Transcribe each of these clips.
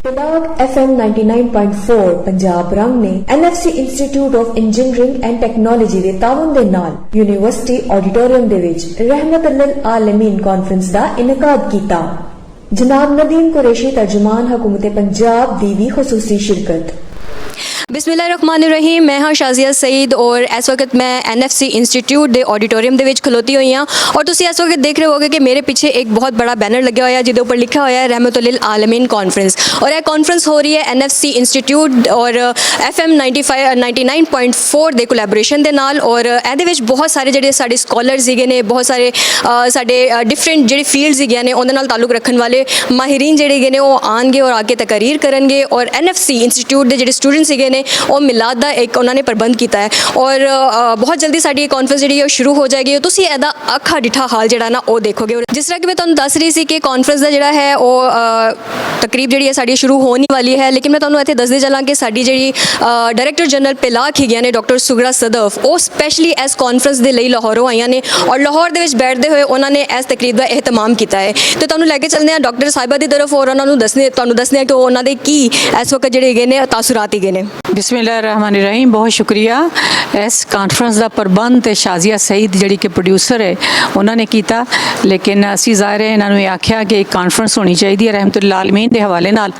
طلاب FM 99.4 Punjab ਰੰਗ ਨੇ NFC institute of engineering and technology ਦੇ ਤਾਵਨ ਦੇ ਨਾਲ ਯੂਨੀਵਰਸਿਟੀ ਆਡੀਟੋਰੀਅਮ ਦੇ ਵਿੱਚ ਰਹਿਮਤ ਲਿਲ ਆਲਮੀਨ ਕਾਨਫਰੰਸ ਦਾ ਇਨਕਾਦ ਕੀਤਾ। ਜਨਾਬ ਨਦੀਮ ਕੁਰੈਸ਼ੀ ਤਰਜਮਾਨ ਹਕੂਮਤ ਪੰਜਾਬ ਦੀ ਵੀ ਖਸੂਸੀ ਸ਼رکت। ਬਿਸਮਿਲ੍ਲਾਹਿਰਰਹਿਮਾਨਿਰਰਹੀਮ। ਮੈਂ ਹਾਂ ਸ਼ਾਜ਼ੀਆ ਸਈਦ ਔਰ ਇਸ ਵਕਤ ਮੈਂ NFC ਇੰਸਟੀਚਿਊਟ ਦੇ ਆਡੀਟੋਰੀਅਮ ਦੇ ਵਿੱਚ ਖਲੋਤੀ ਹੋਈ ਹਾਂ ਔਰ ਤੁਸੀਂ ਇਸ ਵਕਤ ਦੇਖ ਰਹੇ ਹੋਗੇ ਕਿ ਮੇਰੇ ਪਿੱਛੇ ਇੱਕ ਬਹੁਤ ਬੜਾ ਬੈਨਰ ਲੱਗਿਆ ਹੋਇਆ ਜਿਹਦੇ ਉੱਪਰ ਲਿਖਿਆ ਹੋਇਆ ਹੈ ਰਹਿਮਤ ਲਿਲ ਆਲਮੀਨ ਕਾਨਫਰੰਸ ਔਰ ਇਹ ਕਾਨਫਰੰਸ ਹੋ ਰਹੀ ਹੈ NFC ਇੰਸਟੀਚਿਊਟ ਔਰ FM 99.4 ਦੇ ਕੋਲੈਬੋਰੇਸ਼ਨ ਦੇ ਨਾਲ ਔਰ ਇਹਦੇ ਵਿੱਚ ਬਹੁਤ ਸਾਰੇ ਜਿਹੜੇ ਸਾਡੇ ਸਕਾਲਰਸ ਸੀਗੇ ਨੇ, ਬਹੁਤ ਸਾਰੇ ਸਾਡੇ ਡਿਫਰੈਂਟ ਜਿਹੜੀ ਫੀਲਡਸ ਹੈਗੀਆਂ ਨੇ ਉਹਦੇ ਨਾਲ ਤਾਲੁਕ ਰੱਖਣ ਵਾਲੇ ਮਾਹਿਰੀਨ ਜਿਹੜੇ ਹੈਗੇ ਨੇ ਉਹ ਆਉਣਗੇ ਔਰ ਆ ਕੇ ਤਕਰੀਰ ਕਰਨਗੇ ਔਰ NFC ਇੰਸਟੀਚਿਊਟ ਦੇ ਜਿਹੜੇ ਸਟੂਡੈਂਟਸ ਸੀਗੇ ਨੇ ਉਹ ਮਿਲਾਦ ਦਾ ਇੱਕ ਉਹਨਾਂ ਨੇ ਪ੍ਰਬੰਧ ਕੀਤਾ ਹੈ ਔਰ ਬਹੁਤ ਜਲਦੀ ਸਾਡੀ ਇਹ ਕਾਨਫਰੰਸ ਜਿਹੜੀ ਹੈ ਉਹ ਸ਼ੁਰੂ ਹੋ ਜਾਏਗੀ। ਤੁਸੀਂ ਇਹਦਾ ਅੱਖਾਂ ਡਿੱਠਾ ਹਾਲ ਜਿਹੜਾ ਨਾ ਉਹ ਦੇਖੋਗੇ। ਜਿਸ ਤਰ੍ਹਾਂ ਕਿ ਮੈਂ ਤੁਹਾਨੂੰ ਦੱਸ ਰਹੀ ਸੀ ਕਿ ਕਾਨਫਰੰਸ ਦਾ ਜਿਹੜਾ ਹੈ ਉਹ ਤਕਰੀਬ ਜਿਹੜੀ ਹੈ ਸਾਡੀ ਸ਼ੁਰੂ ਹੋਣ ਵਾਲੀ ਹੈ, ਲੇਕਿਨ ਮੈਂ ਤੁਹਾਨੂੰ ਇੱਥੇ ਦੱਸਦੇ ਚੱਲਾਂ ਕਿ ਸਾਡੀ ਜਿਹੜੀ ਡਾਇਰੈਕਟਰ ਜਨਰਲ ਪਿਲਾਕ ਹੈਗੀਆਂ ਨੇ ਡਾਕਟਰ ਸੁਗਰਾ ਸਦਫ, ਉਹ ਸਪੈਸ਼ਲੀ ਇਸ ਕਾਨਫਰੰਸ ਦੇ ਲਈ ਲਾਹੌਰੋਂ ਆਈਆਂ ਨੇ ਔਰ ਲਾਹੌਰ ਦੇ ਵਿੱਚ ਬੈਠਦੇ ਹੋਏ ਉਹਨਾਂ ਨੇ ਇਸ ਤਕਰੀਬ ਦਾ ਇਹਤਮਾਮ ਕੀਤਾ ਹੈ। ਤੇ ਤੁਹਾਨੂੰ ਲੈ ਕੇ ਚੱਲਦੇ ਹਾਂ ਡਾਕਟਰ ਸਾਹਿਬਾ ਦੀ ਤਰਫ ਔਰ ਉਹਨਾਂ ਨੂੰ ਤੁਹਾਨੂੰ ਦੱਸਦੇ ਹਾਂ ਕਿ ਉਹਨਾਂ ਦੇ ਕੀ ਇਸ ਵਕਤ ਜਿਹੜੇ ਹੈਗੇ ਨੇ ਤਾਸੁਰਾਤ ਹੈਗੇ ਨੇ। ਬਿਸਮਿਲ੍ਲਾਹਿਰਰਹਿਮਾਨਿਰਰਹੀਮ। ਬਹੁਤ ਸ਼ੁਕਰੀਆ। ਇਸ ਕਾਨਫਰੰਸ ਦਾ ਪ੍ਰਬੰਧ ਤੇ ਸ਼ਾਜ਼ੀਆ ਸਈਦ ਜਿਹੜੀ ਕਿ ਪ੍ਰੋਡਿਊਸਰ ਹੈ ਉਹਨਾਂ ਨੇ ਕੀਤਾ, ਲੇਕਿਨ ਅਸੀਂ ਜ਼ਾਹਿਰ ਹੈ ਇਹਨਾਂ ਨੂੰ ਇਹ ਆਖਿਆ ਕਿ ਇੱਕ ਕਾਨਫਰੰਸ ਹੋਣੀ ਚਾਹੀਦੀ ਹੈ ਰਹਿਮਤੁਲ ਆਲਮੀਨ ਦੇ ਹਵਾਲੇ ਨਾਲ,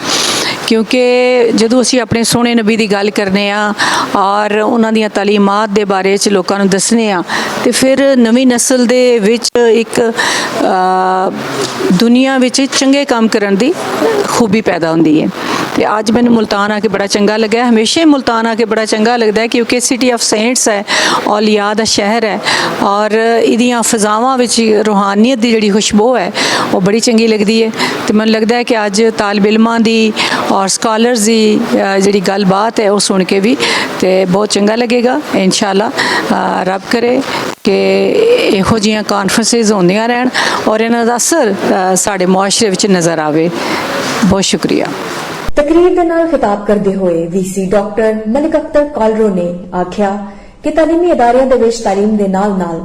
ਕਿਉਂਕਿ ਜਦੋਂ ਅਸੀਂ ਆਪਣੇ ਸੋਹਣੇ ਨਬੀ ਦੀ ਗੱਲ ਕਰਨੇ ਆ ਔਰ ਉਹਨਾਂ ਦੀਆਂ ਤਾਲੀਮਾਤ ਦੇ ਬਾਰੇ 'ਚ ਲੋਕਾਂ ਨੂੰ ਦੱਸਣੇ ਆ ਤੇ ਫਿਰ ਨਵੀਂ ਨਸਲ ਦੇ ਵਿੱਚ ਇੱਕ ਦੁਨੀਆ ਵਿੱਚ ਚੰਗੇ ਕੰਮ ਕਰਨ ਦੀ ਖੂਬੀ ਪੈਦਾ ਹੁੰਦੀ ਹੈ। ਤੇ ਅੱਜ ਮੈਨੂੰ ਮੁਲਤਾਨ ਆ ਕੇ ਬੜਾ ਚੰਗਾ ਲੱਗਾ, ਹਮੇਸ਼ਾ ਮੁਲਤਾਨ ਆ ਕੇ ਬੜਾ ਚੰਗਾ ਲੱਗਦਾ ਹੈ ਕਿਉਂਕਿ ਸਿਟੀ ਆਫ ਸੇਂਟਸ ਹੈ, ਔਲੀਆ ਦਾ ਸ਼ਹਿਰ ਹੈ ਔਰ ਇਹਦੀਆਂ ਫਜ਼ਾਵਾਂ ਵਿੱਚ ਰੂਹਾਨੀਅਤ ਦੀ ਜਿਹੜੀ ਖੁਸ਼ਬੂ ਹੈ ਉਹ ਬੜੀ ਚੰਗੀ ਲੱਗਦੀ ਹੈ। ਤੇ ਮੈਨੂੰ ਲੱਗਦਾ ਹੈ ਕਿ ਅੱਜ ਤਾਲਿਬ ਇਲਮਾਂ ਦੀ ਔਰ ਸਕਾਲਰਸ ਦੀ ਜਿਹੜੀ ਗੱਲਬਾਤ ਹੈ ਉਹ ਸੁਣ ਕੇ ਵੀ ਤੇ ਬਹੁਤ ਚੰਗਾ ਲੱਗੇਗਾ। ਇਨਸ਼ਾਅੱਲਾ ਰੱਬ ਕਰੇ ਕਿ ਇਹੋ ਜਿਹੀਆਂ ਕਾਨਫਰੰਸਿਸ ਹੁੰਦੀਆਂ ਰਹਿਣ ਔਰ ਇਹਨਾਂ ਦਾ ਅਸਰ ਸਾਡੇ ਮੁਆਸ਼ਰੇ ਵਿੱਚ ਨਜ਼ਰ ਆਵੇ। ਬਹੁਤ ਸ਼ੁਕਰੀਆ। ਤਕਰੀਰ ਦੇ ਨਾਲ ਖਿਤਾਬ ਕਰਦੇ ਹੋਏ VC ਡਾਕਟਰ ਮਲਿਕ ਅਖਤਰ ਕਾਲਰੋ ਨੇ ਆਖਿਆ ਕਿ ਤਾਲੀਮੀ ਅਦਾਰਿਆਂ ਦੇ ਵਿੱਚ ਤਾਲੀਮ ਦੇ ਨਾਲ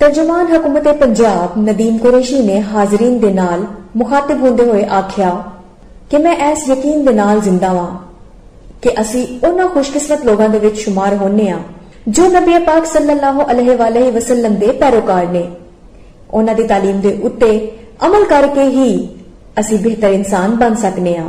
ਤਰਜਮਾਨ ਹਕੂਮਤ ਪੰਜਾਬ ਨਦੀਮ ਕੁਰੈਸ਼ੀ ਨੇ ਹਾਜ਼ਰੀਨ ਦੇ ਨਾਲ ਮੁਖਾਤਬ ਹੁੰਦੇ ਹੋਏ ਆਖਿਆ ਕਿ ਮੈਂ ਇਸ ਯਕੀਨ ਦੇ ਨਾਲ ਜ਼ਿੰਦਾ ਹਾਂ ਕਿ ਅਸੀਂ ਉਹਨਾਂ ਖੁਸ਼ਕਿਸਮਤ ਲੋਕਾਂ ਦੇ ਵਿੱਚ ਸ਼ੁਮਾਰ ਹੋਣੇ ਆ ਜੋ ਨਬੀ ਪਾਕ ਸੱਲੱਲਾਹੁ ਅਲੈਹਿ ਵਸੱਲਮ ਦੇ ਪੈਰੋਕਾਰ ਨੇ। ਉਹਨਾਂ ਦੀ ਤਾਲੀਮ ਦੇ ਉੱਤੇ ਅਮਲ ਕਰਕੇ ਹੀ ਅਸੀਂ ਬਿਹਤਰ ਇਨਸਾਨ ਬਣ ਸਕਨੇ ਆ।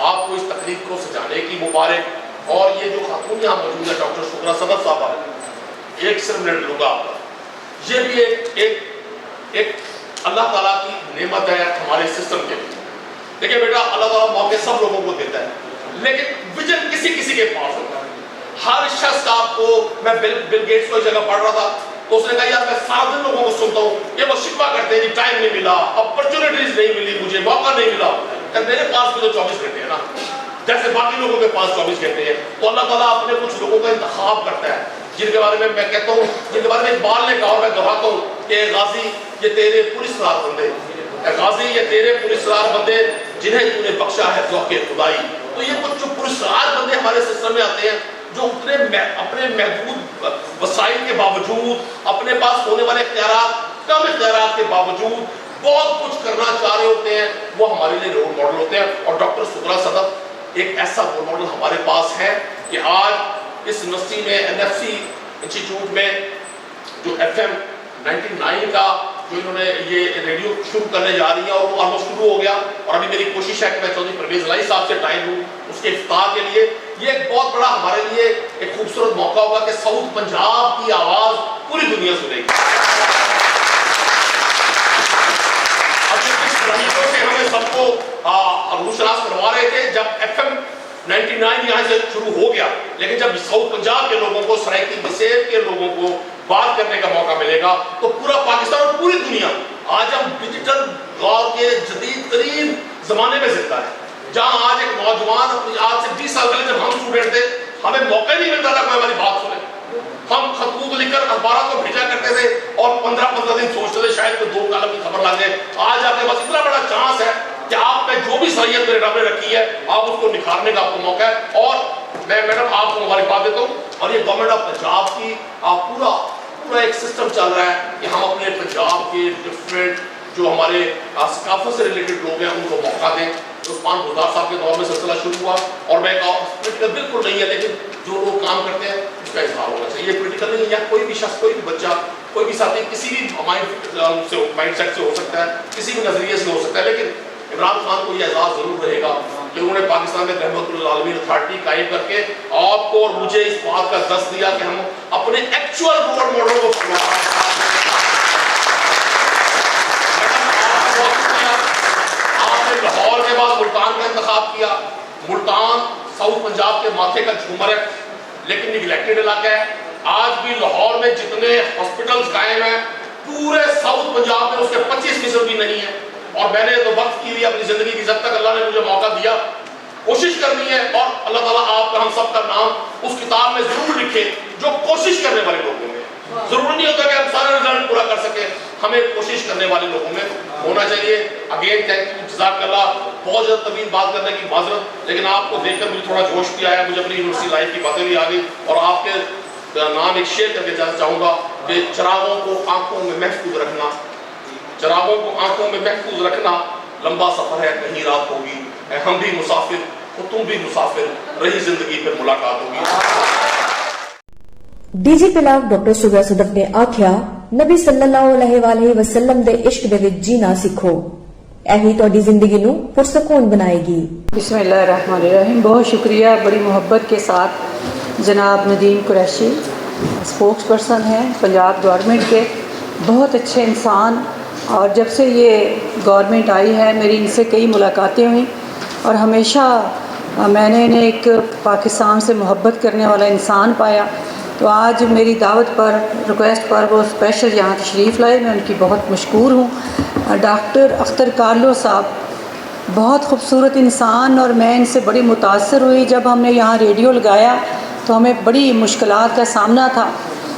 آپ کو اس تقریب کو سجانے کی مبارک. اور یہ جو خاتون یہاں موجود ہے ڈاکٹر شکرا صدف صاحبہ, ایک صرف منٹ لوں گا, یہ بھی ایک اللہ تعالیٰ کی نعمت ہے ہمارے سسٹم کے لیے. دیکھیں بیٹا, اللہ تعالیٰ موقع سب لوگوں کو دیتا ہے, لیکن ویژن کسی کسی کے پاس ہوتا ہے. ہر شخص کا آپ کو, میں بل گیٹس کو ایک جگہ پڑھ رہا تھا تو اس نے کہا یار میں سارا دن لوگوں کو سنتا ہوں, یہ وہ شکوہ کرتے ہیں کہ ٹائم نہیں ملا, اپرچونیٹیز نہیں ملی, مجھے موقع نہیں ملا. کہ میرے پاس بھی تو 24 گھنٹے ہیں نا, جیسے باقی لوگوں کے پاس 24 گھنٹے ہیں. تو اللہ تعالیٰ اپنے کچھ لوگوں کا انتخاب کرتا ہے جن کے بارے میں کہتا ہوں, جن کے بارے میں اقبال نے کہا اور میں دہراتا ہوں کہ غازی یہ تیرے پراسرار بندے, غازی یہ تیرے پراسرار بندے جنہیں تو نے بخشا ہے ذوق خدائی. تو یہ کچھ جو پراسرار بندے ہمارے سسٹم میں آتے ہیں جو اپنے محدود وسائل کے باوجود, اپنے پاس ہونے والے اختیارات, کم اختیارات کے باوجود بہت کچھ کرنا چاہ رہے ہوتے ہیں, وہ ہمارے لیے رول ماڈل ہوتے ہیں. اور ڈاکٹر شکرا صدف ایک ایسا رول ماڈل ہمارے پاس ہے کہ آج اس یونیورسٹی میں NFC انسٹیٹیوٹ میں جو FM 99 کا جو انہوں نے یہ ریڈیو شروع کرنے جا رہی ہے, اور وہ آلموسٹ شروع ہو گیا. اور ابھی میری کوشش ہے کہ میں چودھری پرویز الہی صاحب سے ٹائم لوں اس کے افتتاح کے لیے. یہ ایک بہت بڑا ہمارے لیے ایک خوبصورت موقع ہوگا کہ ساؤتھ پنجاب کی آواز پوری دنیا سنے گی. ہمیں سب کو روشناس کروا رہے تھے جب FM 99 یہاں سے شروع ہو گیا, لیکن جب ساؤتھ پنجاب کے لوگوں کو, سرائکی بسیر کے لوگوں کو بات کرنے کا موقع ملے گا تو پورا پاکستان اور پوری دنیا, آج ہم ڈیجیٹل دور کے جدید ترین زمانے میں زندہ ہیں, جہاں آج ایک نوجوان آج سے 20 سال پہلے جب ہم اسٹوڈنٹ تھے ہمیں موقع نہیں ملتا تھا کوئی ہماری بات سنے. ہم خطوط لکھ کر اخبارات کو بھیجا کرتے تھے اور 15 دن سوچتے تھے شاید کوئی 2 کالم کی خبر لگ جائے. آج آپ کے پاس اتنا بڑا چانس ہے کہ آپ نے جو بھی صلاحیت میرے رب نے رکھی ہے آپ اس کو نکھارنے کا آپ کو موقع ہے. اور میں میڈم آپ کو مبارکباد دیتا ہوں. اور یہ گورنمنٹ آف پنجاب کی پورا ایک سسٹم چل رہا ہے کہ ہم اپنے پنجاب کے ڈفرینٹ جو ہمارے ثقافت سے ریلیٹڈ لوگ ہیں ان کو موقع دیں. عثمان بزدار صاحب کے دور میں سلسلہ شروع ہوا, اور میں کہا پولیٹیکل بالکل نہیں ہے, لیکن جو لوگ کام کرتے ہیں اس کا اظہار ہونا چاہیے. یہ پولیٹیکل نہیں ہے, یا کوئی بھی شخص, کوئی بھی بچہ, کوئی بھی ساتھی کسی بھی مائنڈ سیٹ سے ہو سکتا ہے, کسی بھی نظریے سے ہو سکتا ہے. لیکن عمران خان کو یہ اعزاز ضرور رہے گا کہ انہوں نے پاکستان میں رحمت للعالمین اتھارٹی قائم کر کے آپ کو اور مجھے اس بات کا دست دیا کہ ہم اپنے ایکچوئل رول ماڈل کو لاہور کے بعد ملتان کا انتخاب کیا. ملتان ساؤتھ پنجاب کے ماتھے کا جھومر ہے لیکن نگلیکٹڈ علاقہ ہے. آج بھی لاہور میں جتنے ہاسپٹلز قائم ہیں پورے ساؤتھ پنجاب میں اس کے 25% بھی نہیں ہے. اور میں نے تو وقت کی ہوئی اپنی زندگی کی, جب تک اللہ نے مجھے موقع دیا کوشش کرنی ہے. اور اللہ تعالیٰ آپ کا, ہم سب کا نام اس کتاب میں ضرور لکھے جو کوشش کرنے والے لوگ ہوں گے. ضرور نہیں ہوتا کہ ہم سارا رزلٹ پورا کر سکیں, ہمیں کوشش کرنے والے لوگوں میں ہونا چاہیے. اگین تھینک یو, جزاک اللہ. بہت زیادہ طویل بات کرنے کی معذرت, لیکن آپ کو دیکھ کر مجھے تھوڑا جوش بھی آیا, مجھے اپنی یونیورسٹی لائف کی باتیں بھی آ گئی. اور آپ کے نام ایک شیئر کر کے جانا چاہوں گا کہ چراغوں کو آنکھوں میں محفوظ رکھنا, چراغوں کو آنکھوں میں محفوظ رکھنا, لمبا سفر ہے کہیں رات ہوگی, ہم بھی مسافر اور تم بھی مسافر, رہی زندگی پھر ملاقات ہوگی. DGP ڈاکٹر شکرا صدف نے آخیا, نبی صلی اللہ علیہ وآلہ وسلم دے عشق دے وچ جینا سکھو, یہی تہاڈی زندگی نو پرسکون بنائے گی. بسم اللہ الرحمن الرحیم. بہت شکریہ, بڑی محبت کے ساتھ جناب ندیم قریشی اسپوکس پرسن ہیں پنجاب گورنمنٹ کے, بہت اچھے انسان. اور جب سے یہ گورنمنٹ آئی ہے میری ان سے کئی ملاقاتیں ہوئیں, اور ہمیشہ میں نے انہیں ایک پاکستان سے محبت کرنے والا انسان پایا. تو آج میری دعوت پر, ریکویسٹ پر وہ اسپیشل یہاں تشریف لائے, میں ان کی بہت مشکور ہوں. ڈاکٹر اختر کارلو صاحب بہت خوبصورت انسان, اور میں ان سے بڑی متاثر ہوئی. جب ہم نے یہاں ریڈیو لگایا تو ہمیں بڑی مشکلات کا سامنا تھا,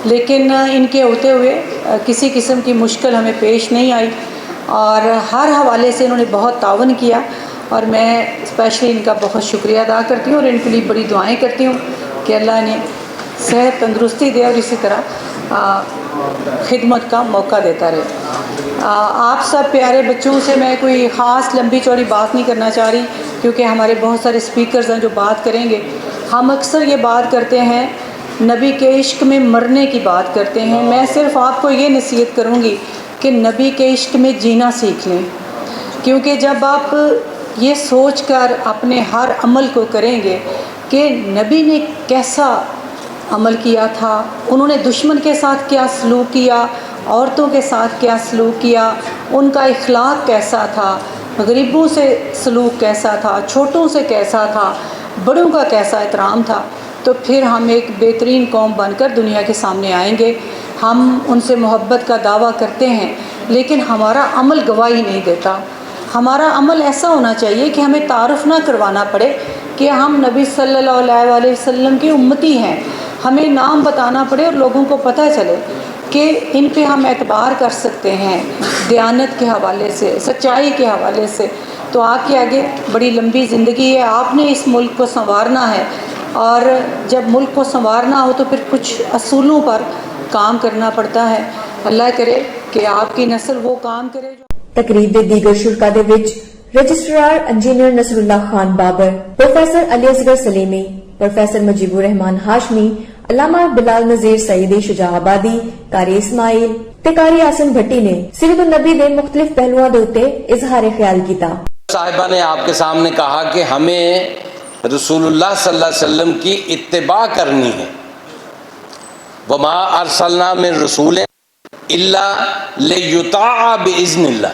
لیکن ان کے ہوتے ہوئے کسی قسم کی مشکل ہمیں پیش نہیں آئی, اور ہر حوالے سے انہوں نے بہت تعاون کیا. اور میں اسپیشلی ان کا بہت شکریہ ادا کرتی ہوں, اور ان کے لیے بڑی دعائیں کرتی ہوں کہ اللہ نے صحت تندرستی دے اور اسی طرح خدمت کا موقع دیتا رہے. آپ سب پیارے بچوں سے میں کوئی خاص لمبی چوڑی بات نہیں کرنا چاہ رہی, کیونکہ ہمارے بہت سارے اسپیکرز ہیں جو بات کریں گے. ہم اکثر یہ بات کرتے ہیں, نبی کے عشق میں مرنے کی بات کرتے ہیں. میں صرف آپ کو یہ نصیحت کروں گی کہ نبی کے عشق میں جینا سیکھ لیں, کیونکہ جب آپ یہ سوچ کر اپنے ہر عمل کو کریں گے کہ نبی نے کیسا عمل کیا تھا، انہوں نے دشمن کے ساتھ کیا سلوک کیا، عورتوں کے ساتھ کیا سلوک کیا، ان کا اخلاق کیسا تھا، غریبوں سے سلوک کیسا تھا، چھوٹوں سے کیسا تھا، بڑوں کا کیسا احترام تھا، تو پھر ہم ایک بہترین قوم بن کر دنیا کے سامنے آئیں گے۔ ہم ان سے محبت کا دعویٰ کرتے ہیں لیکن ہمارا عمل گواہی نہیں دیتا۔ ہمارا عمل ایسا ہونا چاہیے کہ ہمیں تعارف نہ کروانا پڑے کہ ہم نبی صلی اللہ علیہ وسلم کی امتی ہیں، ہمیں نام بتانا پڑے اور لوگوں کو پتہ چلے کہ ان پہ ہم اعتبار کر سکتے ہیں دیانت کے حوالے سے، سچائی کے حوالے سے۔ تو آپ کے آگے بڑی لمبی زندگی ہے، آپ نے اس ملک کو سنوارنا ہے، اور جب ملک کو سنوارنا ہو تو پھر کچھ اصولوں پر کام کرنا پڑتا ہے۔ اللہ کرے کہ آپ کی نسل وہ کام کرے جو تقریب ਦੇ دیگر شرکا ਦੇ ਵਿੱਚ رجسٹرار انجینئر نصر اللہ خان بابر، پروفیسر علی اصغر سلیمی، پروفیسر مجیب الرحمان ہاشمی، علامہ بلال نذیر سعیدی شجاع آبادی، قاری اسماعیل تے قاری آسن بھٹی نے سیرت النبی دے مختلف پہلوؤں دے اوتے اظہار خیال کیتا۔ صاحبہ نے آپ کے سامنے کہا کہ ہمیں رسول اللہ صلی اللہ علیہ وسلم کی اتباع کرنی ہے۔ وما ارسلنا من رسول الا لیطاع باذن اللہ،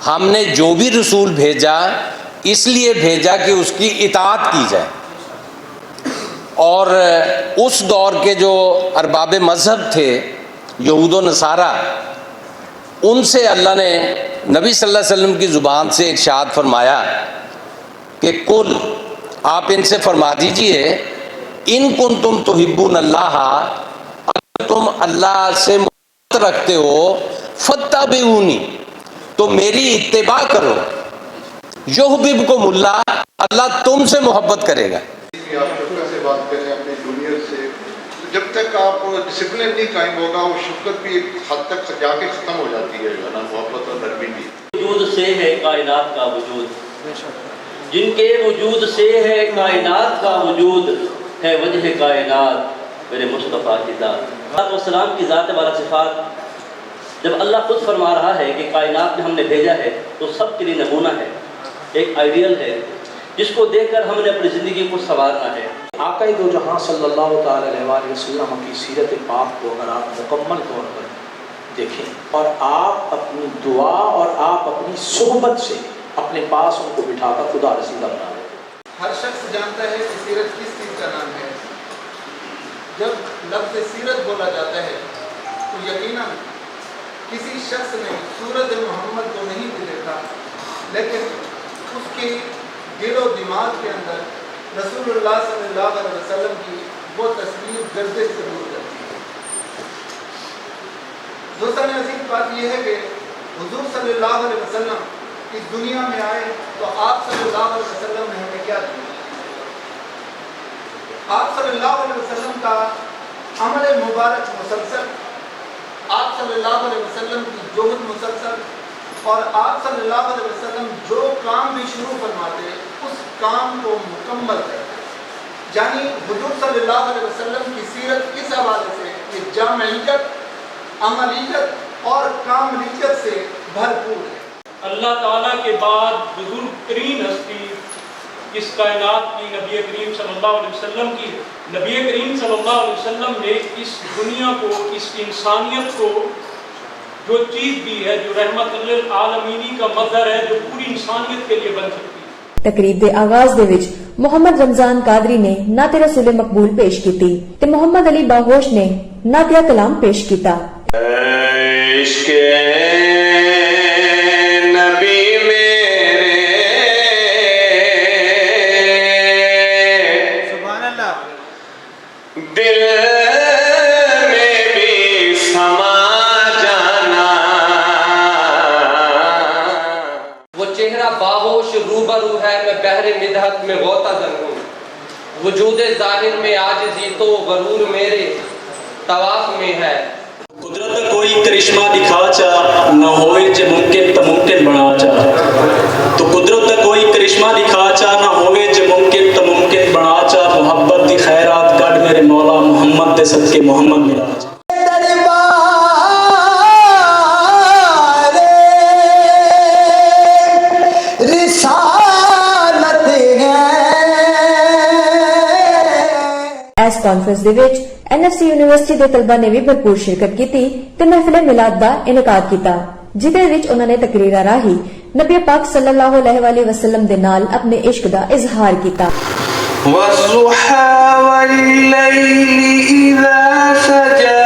ہم نے جو بھی رسول بھیجا اس لیے بھیجا کہ اس کی اطاعت کی جائے۔ اور اس دور کے جو ارباب مذہب تھے یہود و نصارہ، ان سے اللہ نے نبی صلی اللہ علیہ وسلم کی زبان سے ارشاد فرمایا کہ قل، آپ ان سے فرما دیجئے، ان کنتم تحبون اللہ، اگر تم اللہ سے محبت رکھتے ہو، فاتبعونی، تو میری اتباع کرو، یحببکم اللہ، اللہ تم سے محبت کرے گا۔ آپ شفقت سے بات کریں اپنے جونیئر سے، جب تک آپ ڈسپلن نہیں قائم ہوگا وہ شفقت بھی ایک حد تک جا کے ختم ہو جاتی ہے، جو ہے نا، محبت اور نرمی بھی۔ وجود سے ہے کائنات کا وجود، جن کے وجود سے ہے کائنات کا وجود، ہے وجہ کائنات میرے مصطفیٰ کی ذات۔ والسلام کی ذات والا صفات جب اللہ خود فرما رہا ہے کہ کائنات میں ہم نے بھیجا ہے تو سب کے لیے نمونہ ہے، ایک آئیڈیل ہے جس کو دیکھ کر ہم نے اپنی زندگی کو سنوارنا ہے۔ آقا دو جہاں صلی اللہ تعالی علیہ وسلم کی سیرت پاک کو اگر آپ مکمل طور پر دیکھیں اور آپ اپنی دعا اور آپ اپنی صحبت سے اپنے پاس ان کو بٹھا کر خدا رسیدہ بنا لیں۔ ہر شخص جانتا ہے کہ سیرت کس چیز کا نام ہے۔ جب لفظ سیرت بولا جاتا ہے تو یقیناً کسی شخص نے سورت محمد کو نہیں بھی دیکھا، لیکن اس کی دل و دماغ کے اندر رسول اللہ صلی اللہ علیہ وسلم کی وہ تصویر گردش ضرور کرتی ہے۔ دوستان عزیز، بات یہ ہے کہ حضور صلی اللہ علیہ وسلم اس دنیا میں آئے تو آپ صلی اللہ علیہ وسلم نے ہمیں کیا دیا؟ آپ صلی اللہ علیہ وسلم کا عمل مبارک مسلسل، آپ صلی اللہ علیہ وسلم کی جوہد مسلسل، اور آپ صلی اللہ علیہ وسلم جو کام بھی شروع فرماتے اس کام کو مکمل کرتے۔ یعنی حضور صلی اللہ علیہ وسلم کی سیرت اس حوالے سے کہ جامعیت، عملیت اور کاملیت سے بھرپور ہے۔ اللہ تعالیٰ کے بعد بزرگ ترین ہستی اس کائنات کی نبی کریم صلی اللہ علیہ وسلم کی ہے۔ نبی کریم صلی اللہ علیہ وسلم نے اس دنیا کو، اس انسانیت کو جو چیز دی ہے، جو رحمت للعالمینی کا مظہر ہے، جو پوری انسانیت کے لیے بن سکتی ہے۔ تقریب دے آغاز دے وچ محمد رمضان قادری نے نعت رسول مقبول پیش کیتی تے محمد علی باہوش نے نعتیہ کلام پیش کیتا۔ عشق نبی میرے سبحان اللہ دل میں بھی سما جانا، وہ چہرہ باہوش روبرو ہے، میں بحر مدحت میں غوطہ در ہوں، وجود ظاہر میں عاجزی تو غرور میرے طواف میں ہے۔ قدرت کوئی کرشمہ دکھا چا نہ ہوئے جے ممکن تا ممکن بنا چا، تو قدرت کوئی کرشمہ دکھا چا نہ ہوئے جے ممکن تا ممکن بنا چا، محبت دی خیرات کٹ میرے مولا محمد دے صدقے محمد ملا چا۔ رسالت ਕਾਨਫਰੰਸ ਦੇ ਵਿੱਚ NFC ਯੂਨੀਵਰਸਿਟੀ ਦੇ ਤਲਬਾ ਨੇ ਵੀ ਭਰਪੂਰ ਸ਼ਿਰਕਤ ਕੀਤੀ ਤੇ ਮਹਿਫਿਲ ਮਿਲਾਦ ਦਾ ਇਨਕਾਦ ਕੀਤਾ, ਜਿਹਦੇ ਵਿੱਚ ਉਹਨਾਂ ਨੇ ਤਕਰੀਰਾਂ ਰਾਹੀਂ ਨਬੀ ਪਾਕ ਸੱਲੱਲਾਹੁ ਅਲੈਹਿ ਵਸੱਲਮ ਦੇ ਨਾਲ ਆਪਣੇ ਇਸ਼ਕ ਦਾ ਇਜ਼ਹਾਰ ਕੀਤਾ। والضحى والليل إذا سجى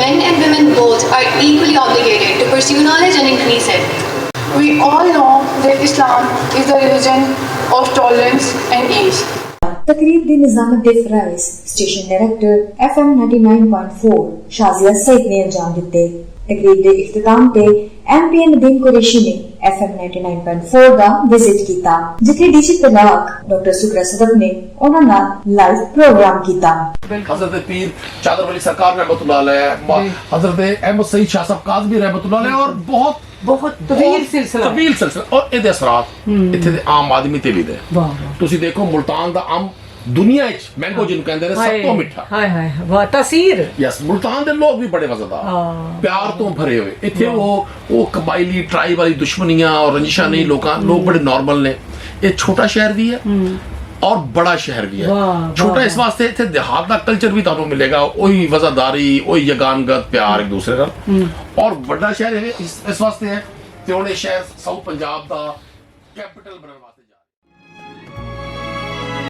Men and women both are equally obligated to pursue knowledge and increase it. We all know that Islam is the religion of tolerance and ease. تقریب دی نظامت دے فرائض سٹیشن ڈائریکٹر FM 99.4 شازیہ سعید نے انجام دیتے۔ تقریب دے اختتام تے MPN ندیم قریشی نے FM 99.4 دا وزٹ کیتا، جتھے ڈی سی طلاق ڈاکٹر سکرا صدق نے انہاں نال لائیو پروگرام کیتا۔ حضرت پیر چادر ولی سرکار رحمۃ اللہ علیہ، حضرت احمد سعید شاہ صاحب قاضوی رحمۃ اللہ علیہ، اور بہت طویل سلسلہ اور ਇਹਦੇ ਅਸਰਾਤ ਇੱਥੇ ਦੇ ਆਮ ਆਦਮੀ ਤੇ ਵੀ ਦੇ। ਤੁਸੀਂ ਦੇਖੋ ਮੁਲਤਾਨ ਦਾ ਆਮ ਦੁਨੀਆ ਵਿੱਚ ਮੈਂਗੋ ਜਿਹਨੂੰ ਕਹਿੰਦੇ ਨੇ ਸਭ ਤੋਂ ਮਿੱਠਾ। ਹਾਏ ਹਾਏ ਵਾਹ ਤਾਸੀਰ। ਯਸ, ਮੁਲਤਾਨ ਦੇ ਲੋਕ ਵੀ ਬੜੇ ਮਜ਼ੇਦਾਰ, ਪਿਆਰ ਤੋਂ ਭਰੇ ਹੋਏ। ਇੱਥੇ ਉਹ ਕਬਾਇਲੀ ਟ੍ਰਾਈਬ ਵਾਲੀ ਦੁਸ਼ਮਣੀਆਂ ਔਰ ਰੰਜਿਸ਼ਾਂ ਨਹੀਂ, ਲੋਕ ਬੜੇ ਨਾਰਮਲ ਨੇ। ਇਹ ਛੋਟਾ ਸ਼ਹਿਰ ਵੀ ਹੈ اور بڑا شہر بھی ہے۔ چھوٹا اس واسطے اتنے دیہات کا کلچر بھی تمہیں ملے گا، وہی وزاداری، وہی یگانگت، پیار ایک دوسرے کا۔ اور بڑا شہر اس واسطے ہے کہ انہیں شہر ساؤتھ پنجاب کا کیپٹل بننے واسطے